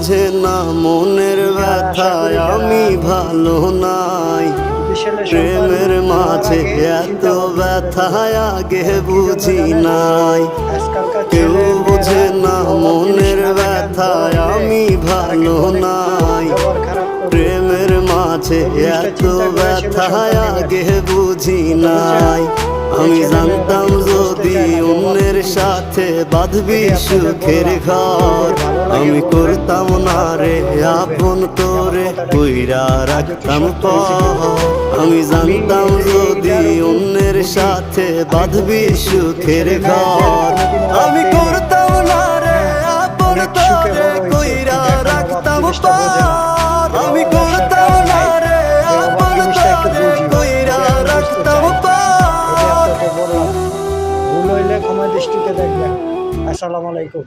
বুঝে না মনের ব্যথায় আমি ভালো নাই। প্রেমের মাঝে এত ব্যথায় আগে বুঝি নাই। কেউ বুঝে না মনের ব্যথায় আমি ভালো নাই। প্রেমের মাঝে এত ব্যথায় আগে বুঝি নাই। আমি জানতাম যদি অন্যের সাথে বাঁধবি সুখের ঘর, আমি করতাম না রে আপন তোরে কইরা রাখতাম পর। আমি জানতাম যদি অন্যের সাথে বাঁধবি সুখের ঘর, আমি করতাম না রে আপন তোরে কইরা রাখতাম পর। আমি করতাম না রে আপন তোরে কইরা রাখতাম পর। ভুল হইলে ক্ষমা দৃষ্টিতে দেখবেন। আসসালামু আলাইকুম।